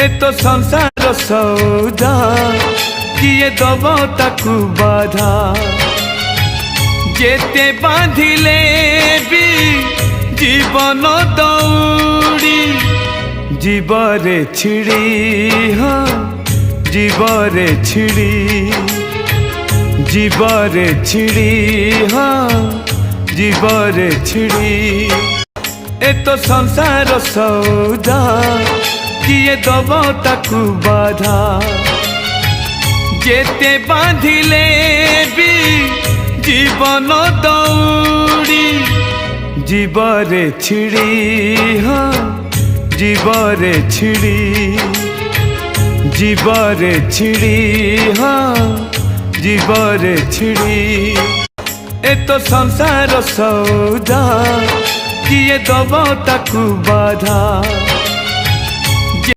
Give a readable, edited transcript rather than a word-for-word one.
ए तो संसार सौदा किए दब ताकू बाधा जेते बांधिले भी जीवन दौड़ी जीवरे छिड़ी हाँ जीवरे छिड़ी जीवरे छिड़ी हाँ जीवरे छिड़ी ए तो संसार सौदा किए दब ताकू बाधा जेते बांधिले भी जीवन दौड़ी जीवरे छिड़ी हाँ जीवरे छिड़ी जीवरे छिड़ी हाँ जीवरे छिड़ी ए तो संसार सौदा किए दब ताकू बाधा